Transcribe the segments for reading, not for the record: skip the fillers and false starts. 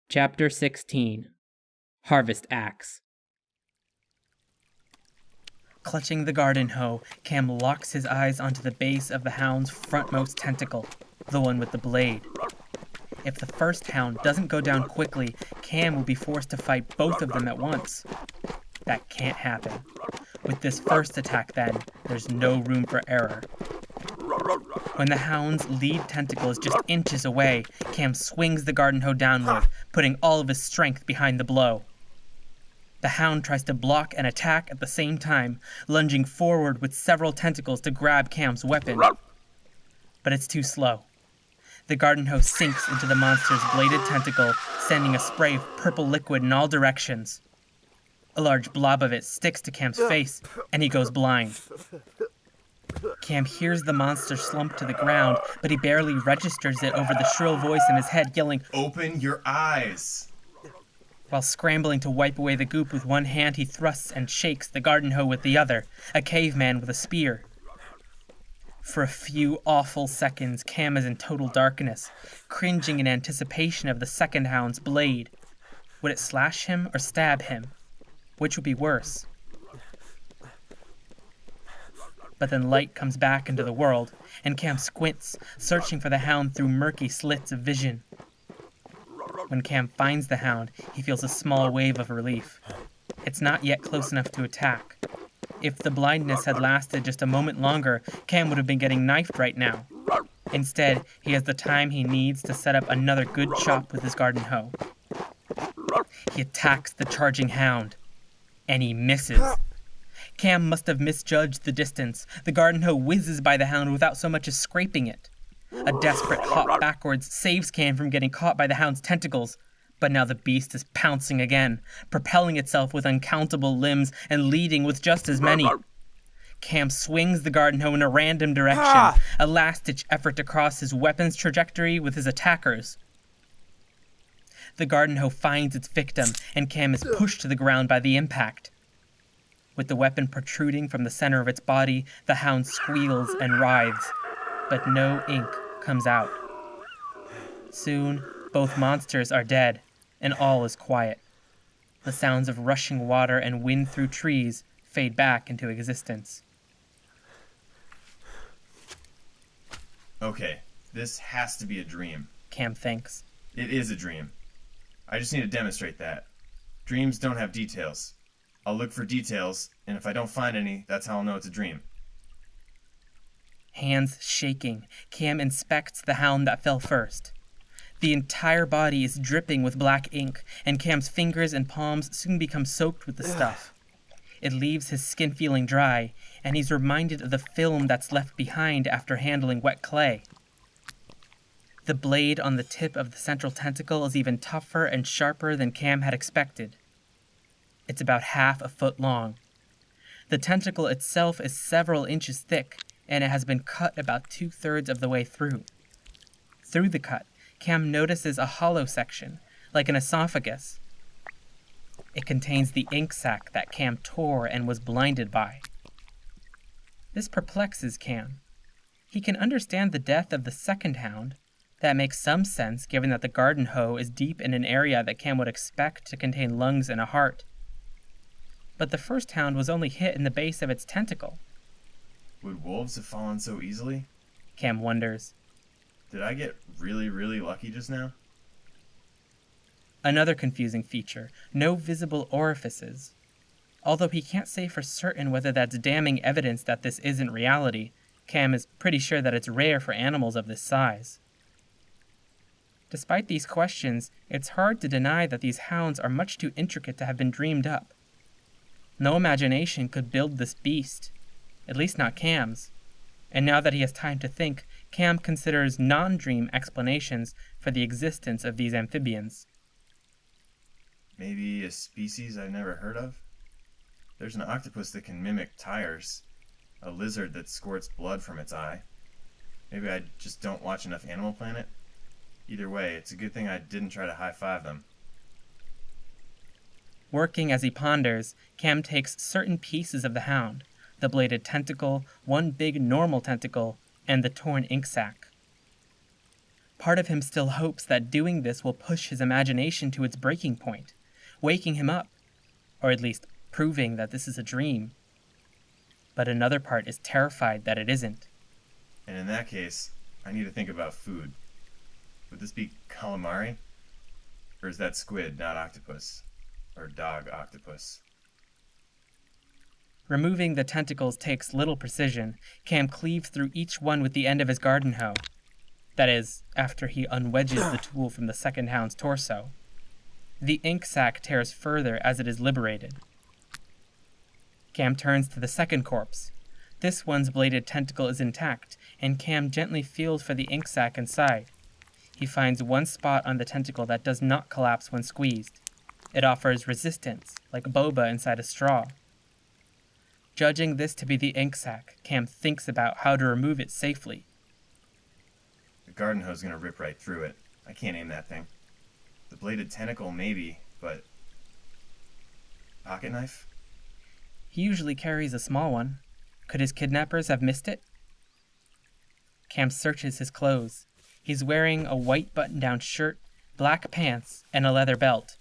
Chapter 16 Harvest Axe. Clutching the garden hoe, Cam locks his eyes onto the base of the hound's frontmost tentacle, the one with the blade. If the first hound doesn't go down quickly, Cam will be forced to fight both of them at once. That can't happen. With this first attack, then, there's no room for error. When the hound's lead tentacle is just inches away, Cam swings the garden hoe downward, putting all of his strength behind the blow. The hound tries to block and attack at the same time, lunging forward with several tentacles to grab Cam's weapon. But it's too slow. The garden hoe sinks into the monster's bladed tentacle, sending a spray of purple liquid in all directions. A large blob of it sticks to Cam's face, and he goes blind. Cam hears the monster slump to the ground, but he barely registers it over the shrill voice in his head yelling, "Open your eyes!" While scrambling to wipe away the goop with one hand, he thrusts and shakes the garden hoe with the other, a caveman with a spear. For a few awful seconds, Cam is in total darkness, cringing in anticipation of the second hound's blade. Would it slash him or stab him? Which would be worse? But then light comes back into the world, and Cam squints, searching for the hound through murky slits of vision. When Cam finds the hound, he feels a small wave of relief. It's not yet close enough to attack. If the blindness had lasted just a moment longer, Cam would have been getting knifed right now. Instead, he has the time he needs to set up another good chop with his garden hoe. He attacks the charging hound, and he misses. Cam must have misjudged the distance. The garden hoe whizzes by the hound without so much as scraping it. A desperate hop backwards saves Cam from getting caught by the hound's tentacles. But now the beast is pouncing again, propelling itself with uncountable limbs and leading with just as many. Cam swings the garden hoe in a random direction, a last-ditch effort to cross his weapon's trajectory with his attackers. The garden hoe finds its victim, and Cam is pushed to the ground by the impact. With the weapon protruding from the center of its body, the hound squeals and writhes, but no ink comes out. Soon, both monsters are dead, and all is quiet. The sounds of rushing water and wind through trees fade back into existence. Okay, this has to be a dream. Cam thinks. It is a dream. I just need to demonstrate that. Dreams don't have details. I'll look for details, and if I don't find any, that's how I'll know it's a dream. Hands shaking, Cam inspects the hound that fell first. The entire body is dripping with black ink, and Cam's fingers and palms soon become soaked with the stuff. It leaves his skin feeling dry, and he's reminded of the film that's left behind after handling wet clay. The blade on the tip of the central tentacle is even tougher and sharper than Cam had expected. It's about half a foot long. The tentacle itself is several inches thick, and it has been cut about 2/3 of the way through. Through the cut, Cam notices a hollow section, like an esophagus. It contains the ink sac that Cam tore and was blinded by. This perplexes Cam. He can understand the death of the second hound. That makes some sense given that the garden hoe is deep in an area that Cam would expect to contain lungs and a heart. But the first hound was only hit in the base of its tentacle. Would wolves have fallen so easily? Cam wonders. Did I get really, really lucky just now? Another confusing feature, no visible orifices. Although he can't say for certain whether that's damning evidence that this isn't reality, Cam is pretty sure that it's rare for animals of this size. Despite these questions, it's hard to deny that these hounds are much too intricate to have been dreamed up. No imagination could build this beast, at least not Cam's. And now that he has time to think, Cam considers non-dream explanations for the existence of these amphibians. Maybe a species I've never heard of? There's an octopus that can mimic tires, a lizard that squirts blood from its eye. Maybe I just don't watch enough Animal Planet? Either way, it's a good thing I didn't try to high-five them. Working as he ponders, Cam takes certain pieces of the hound, the bladed tentacle, one big normal tentacle, and the torn ink sac. Part of him still hopes that doing this will push his imagination to its breaking point, waking him up, or at least proving that this is a dream. But another part is terrified that it isn't. And in that case, I need to think about food. Would this be calamari? Or is that squid, not octopus? Or dog octopus? Removing the tentacles takes little precision. Cam cleaves through each one with the end of his garden hoe. That is, after he unwedges the tool from the second hound's torso. The ink sac tears further as it is liberated. Cam turns to the second corpse. This one's bladed tentacle is intact, and Cam gently feels for the ink sac inside. He finds one spot on the tentacle that does not collapse when squeezed. It offers resistance, like boba inside a straw. Judging this to be the ink sac, Cam thinks about how to remove it safely. The garden hoe's gonna rip right through it. I can't aim that thing. The bladed tentacle, maybe, but... pocket knife? He usually carries a small one. Could his kidnappers have missed it? Cam searches his clothes. He's wearing a white button-down shirt, black pants, and a leather belt.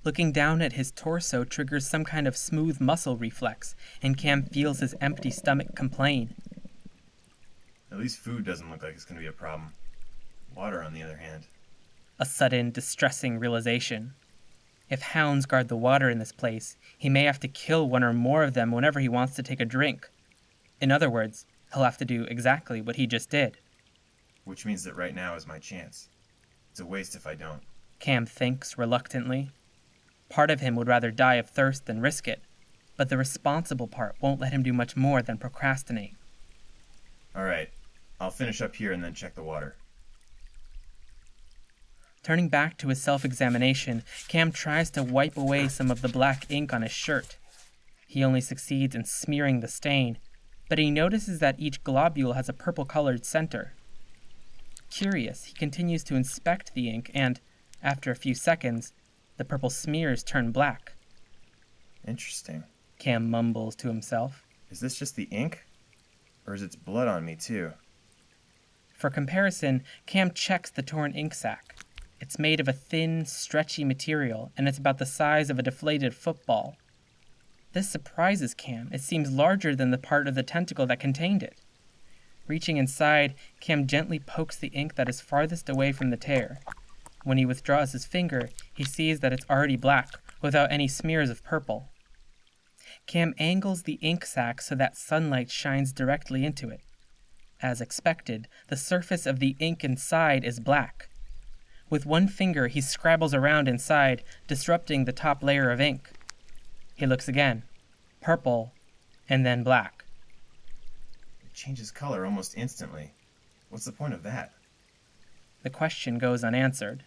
Looking down at his torso triggers some kind of smooth muscle reflex, and Cam feels his empty stomach complain. At least food doesn't look like it's gonna be a problem. Water, on the other hand. A sudden, distressing realization. If hounds guard the water in this place, he may have to kill one or more of them whenever he wants to take a drink. In other words, he'll have to do exactly what he just did. Which means that right now is my chance. It's a waste if I don't. Cam thinks reluctantly. Part of him would rather die of thirst than risk it, but the responsible part won't let him do much more than procrastinate. Alright, I'll finish up here and then check the water. Turning back to his self-examination, Cam tries to wipe away some of the black ink on his shirt. He only succeeds in smearing the stain, but he notices that each globule has a purple-colored center. Curious, he continues to inspect the ink and, after a few seconds, the purple smears turn black. Interesting. Cam mumbles to himself. Is this just the ink? Or is it blood on me too? For comparison, Cam checks the torn ink sac. It's made of a thin, stretchy material, and it's about the size of a deflated football. This surprises Cam. It seems larger than the part of the tentacle that contained it. Reaching inside, Cam gently pokes the ink that is farthest away from the tear. When he withdraws his finger, he sees that it's already black, without any smears of purple. Cam angles the ink sac so that sunlight shines directly into it. As expected, the surface of the ink inside is black. With one finger, he scrabbles around inside, disrupting the top layer of ink. He looks again. Purple, and then black. It changes color almost instantly. What's the point of that? The question goes unanswered.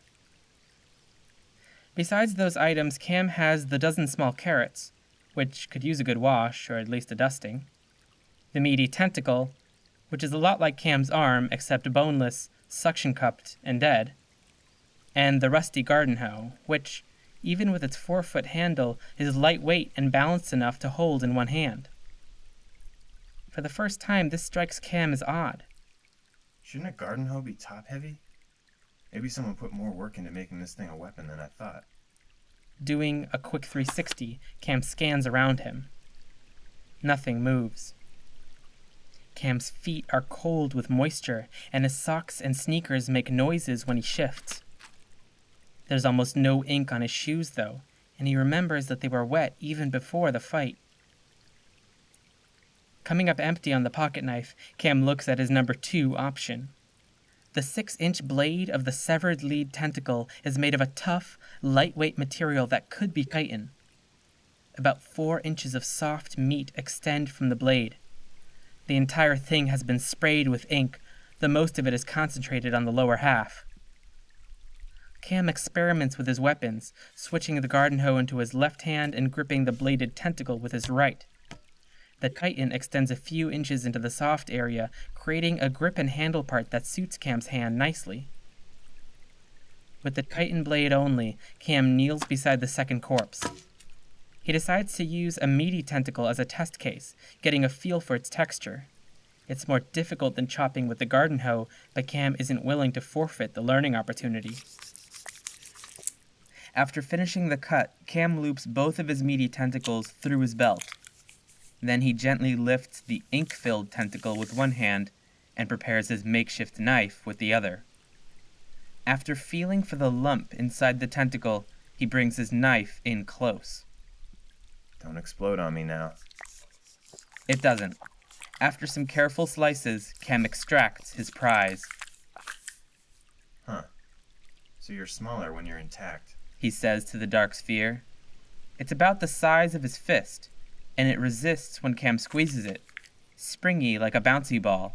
Besides those items, Cam has the dozen small carrots, which could use a good wash, or at least a dusting. The meaty tentacle, which is a lot like Cam's arm, except boneless, suction-cupped, and dead. And the rusty garden hoe, which, even with its 4-foot handle, is lightweight and balanced enough to hold in one hand. For the first time, this strikes Cam as odd. Shouldn't a garden hoe be top-heavy? Maybe someone put more work into making this thing a weapon than I thought. Doing a quick 360, Cam scans around him. Nothing moves. Cam's feet are cold with moisture, and his socks and sneakers make noises when he shifts. There's almost no ink on his shoes, though, and he remembers that they were wet even before the fight. Coming up empty on the pocket knife, Cam looks at his number 2 option. The 6-inch blade of the severed lead tentacle is made of a tough, lightweight material that could be chitin. About 4 inches of soft meat extend from the blade. The entire thing has been sprayed with ink, though most of it is concentrated on the lower half. Cam experiments with his weapons, switching the garden hoe into his left hand and gripping the bladed tentacle with his right. The chitin extends a few inches into the soft area, creating a grip and handle part that suits Cam's hand nicely. With the chitin blade only, Cam kneels beside the second corpse. He decides to use a meaty tentacle as a test case, getting a feel for its texture. It's more difficult than chopping with the garden hoe, but Cam isn't willing to forfeit the learning opportunity. After finishing the cut, Cam loops both of his meaty tentacles through his belt. Then he gently lifts the ink-filled tentacle with one hand and prepares his makeshift knife with the other. After feeling for the lump inside the tentacle, he brings his knife in close. Don't explode on me now. It doesn't. After some careful slices, Cam extracts his prize. Huh. So you're smaller when you're intact. He says to the dark sphere. It's about the size of his fist, and it resists when Cam squeezes it, springy like a bouncy ball.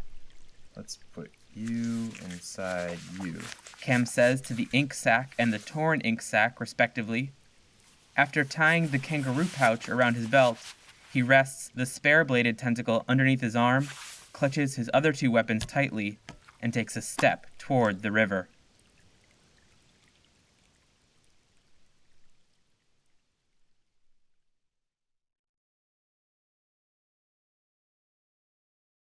Let's put you inside you. Cam says to the ink sac and the torn ink sac, respectively. After tying the kangaroo pouch around his belt, he rests the spare-bladed tentacle underneath his arm, clutches his other two weapons tightly, and takes a step toward the river.